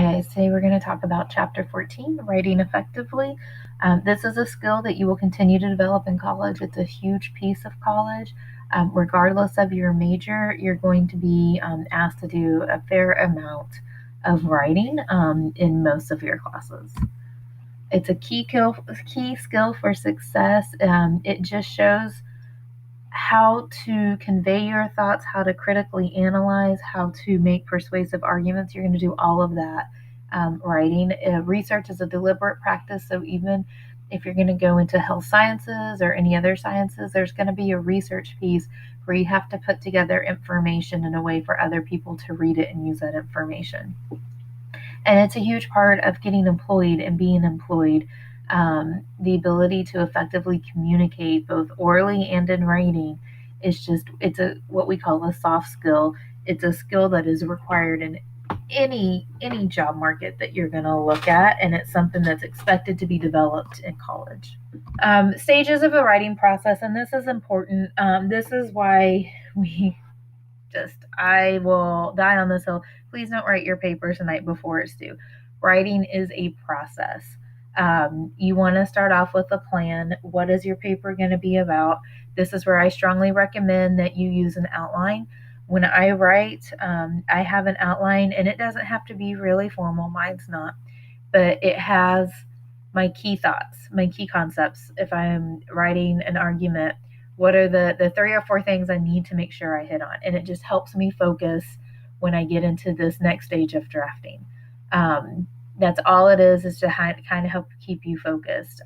Today we're going to talk about Chapter 14, Writing Effectively. This is a skill that you will continue to develop in college. It's a huge piece of college. Regardless of your major, you're going to be asked to do a fair amount of writing in most of your classes. It's a key skill for success. It just shows how to convey your thoughts, how to critically analyze, how to make persuasive arguments. You're going to do all of that writing. Research is a deliberate practice, so even if you're going to go into health sciences or any other sciences, there's going to be a research piece where you have to put together information in a way for other people to read it and use that information. And it's a huge part of getting employed and being employed. The ability to effectively communicate both orally and in writing is it's what we call a soft skill. It's a skill that is required in any job market that you're going to look at, and it's something that's expected to be developed in college. Stages of a writing process, and this is important. This is why I will die on this hill. Please don't write your papers the night before it's due. Writing is a process. You want to start off with a plan. What is your paper going to be about? This is where I strongly recommend that you use an outline. When I write, I have an outline, and it doesn't have to be really formal. Mine's not, but it has my key thoughts, my key concepts. If I'm writing an argument, what are the 3 or 4 things I need to make sure I hit on? And it just helps me focus when I get into this next stage of drafting. That's all it is to kind of help keep you focused.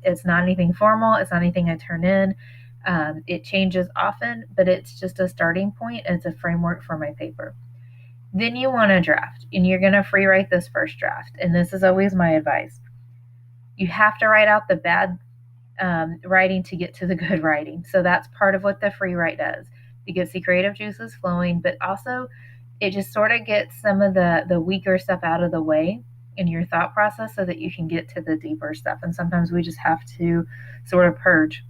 It's not anything formal. It's not anything I turn in. It changes often, but it's just a starting point. It's a framework for my paper. Then you want to draft, and you're going to free write this first draft. And this is always my advice. You have to write out the bad writing to get to the good writing. So that's part of what the free write does. It gets the creative juices flowing, but also it just sort of gets some of the weaker stuff out of the way in your thought process so that you can get to the deeper stuff. And sometimes we just have to sort of purge.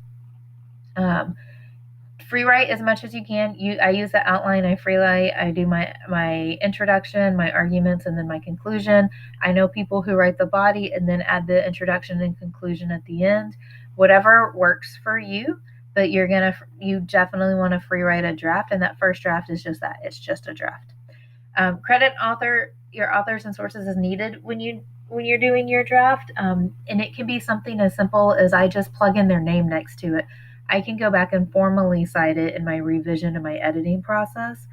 Free write as much as you can. I use the outline, I free write, I do my introduction, my arguments, and then my conclusion. I know people who write the body and then add the introduction and conclusion at the end. Whatever works for you, but you definitely want to free write a draft, and that first draft is just that. It's just a draft. Credit your authors and sources as needed when you're doing your draft, and it can be something as simple as I just plug in their name next to it. I can go back and formally cite it in my revision and my editing process,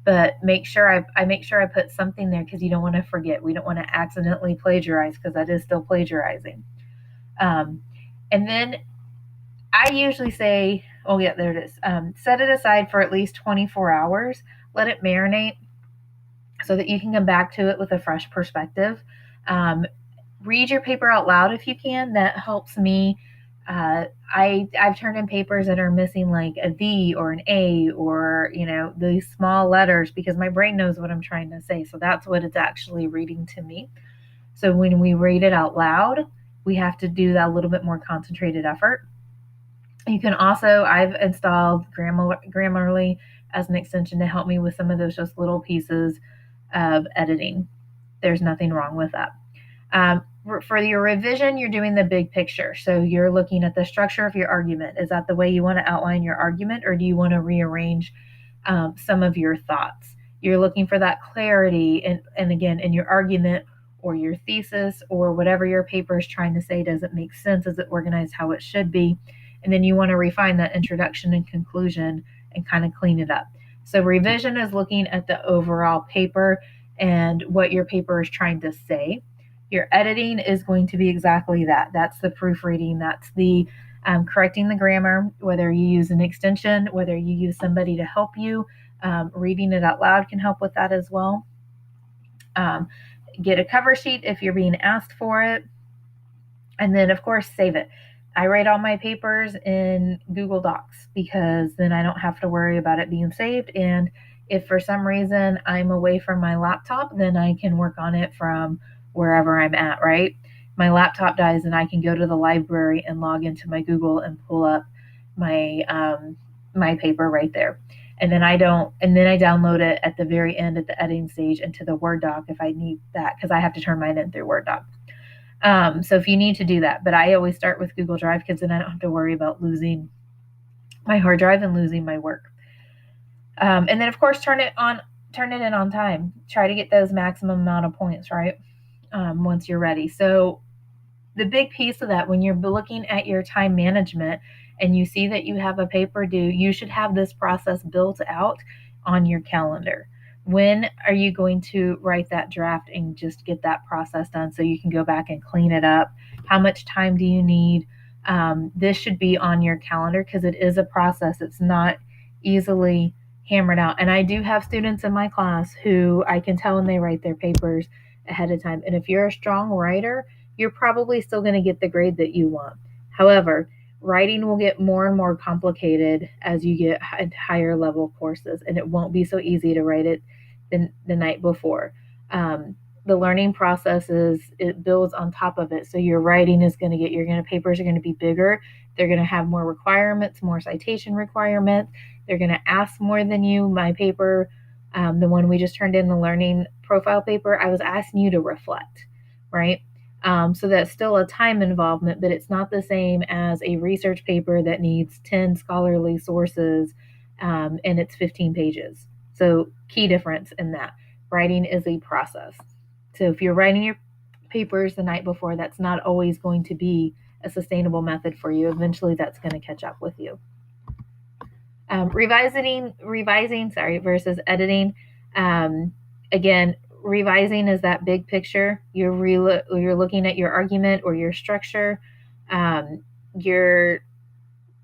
but make sure I put something there because you don't want to forget. We don't want to accidentally plagiarize because that is still plagiarizing. And then I usually say, oh yeah, there it is. Set it aside for at least 24 hours. Let it marinate so that you can come back to it with a fresh perspective. Read your paper out loud if you can. That helps me. I've turned in papers that are missing like a V or an A or, these small letters because my brain knows what I'm trying to say. So that's what it's actually reading to me. So when we read it out loud, we have to do that a little bit more concentrated effort. You can also, I've installed Grammarly as an extension to help me with some of those just little pieces of editing. There's nothing wrong with that. For your revision, you're doing the big picture. So you're looking at the structure of your argument. Is that the way you want to outline your argument, or do you want to rearrange some of your thoughts? You're looking for that clarity, and again, in your argument or your thesis or whatever your paper is trying to say, does it make sense? Is it organized how it should be? And then you want to refine that introduction and conclusion and kind of clean it up. So revision is looking at the overall paper and what your paper is trying to say. Your editing is going to be exactly that. That's the proofreading. That's the correcting the grammar, whether you use an extension, whether you use somebody to help you. Reading it out loud can help with that as well. Get a cover sheet if you're being asked for it. And then, of course, save it. I write all my papers in Google Docs because then I don't have to worry about it being saved. And if for some reason I'm away from my laptop, then I can work on it from wherever I'm at, right? My laptop dies and I can go to the library and log into my Google and pull up my paper right there. And then I download it at the very end at the editing stage into the Word doc if I need that, because I have to turn mine in through Word doc. So if you need to do that, but I always start with Google Drive because then I don't have to worry about losing my hard drive and losing my work. And then of course turn it in on time. Try to get those maximum amount of points, right? Once you're ready. So the big piece of that, when you're looking at your time management and you see that you have a paper due, you should have this process built out on your calendar. When are you going to write that draft and just get that process done so you can go back and clean it up? How much time do you need? This should be on your calendar because it is a process. It's not easily hammered out. And I do have students in my class who I can tell when they write their papers ahead of time. And if you're a strong writer, you're probably still going to get the grade that you want. However, writing will get more and more complicated as you get higher level courses, and it won't be so easy to write it the night before. The learning process it builds on top of it. So your writing is going to papers are going to be bigger. They're going to have more requirements, more citation requirements. They're going to ask more than you. My paper, the one we just turned in, the learning profile paper, I was asking you to reflect, right? So that's still a time involvement, but it's not the same as a research paper that needs 10 scholarly sources and it's 15 pages. So key difference in that. Writing is a process. So if you're writing your papers the night before, that's not always going to be a sustainable method for you. Eventually that's going to catch up with you. Revising versus editing. Again, revising is that big picture. You're looking at your argument or your structure. You're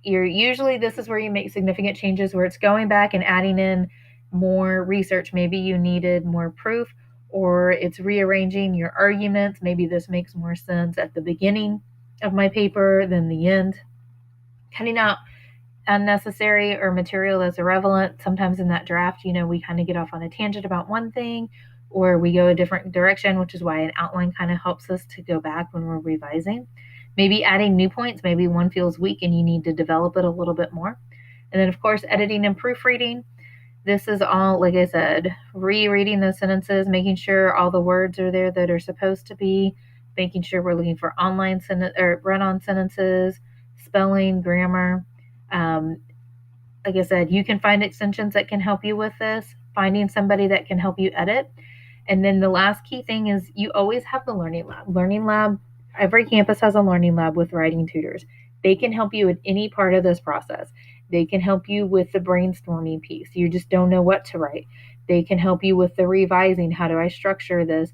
usually, this is where you make significant changes, where it's going back and adding in more research. Maybe you needed more proof, or it's rearranging your arguments. Maybe this makes more sense at the beginning of my paper than the end. Cutting out unnecessary or material that's irrelevant. Sometimes in that draft, we kind of get off on a tangent about one thing, or we go a different direction, which is why an outline kind of helps us to go back when we're revising. Maybe adding new points. Maybe one feels weak and you need to develop it a little bit more. And then, of course, editing and proofreading. This is all, like I said, rereading those sentences, making sure all the words are there that are supposed to be, making sure we're looking for online or run-on sentences, spelling, grammar. Like I said, you can find extensions that can help you with this, finding somebody that can help you edit. And then the last key thing is you always have the Learning Lab. Learning Lab, every campus has a Learning Lab with writing tutors. They can help you with any part of this process. They can help you with the brainstorming piece. You just don't know what to write. They can help you with the revising. How do I structure this?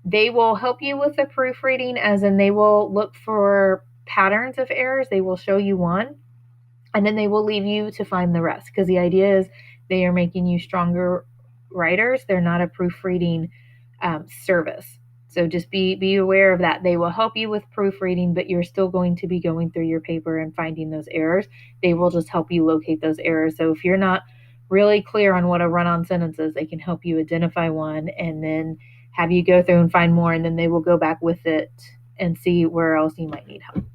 They will help you with the proofreading, as in they will look for patterns of errors. They will show you one, and then they will leave you to find the rest, because the idea is they are making you stronger writers. They're not a proofreading service. So just be aware of that. They will help you with proofreading, but you're still going to be going through your paper and finding those errors. They will just help you locate those errors. So if you're not really clear on what a run-on sentence is, they can help you identify one and then have you go through and find more, and then they will go back with it and see where else you might need help.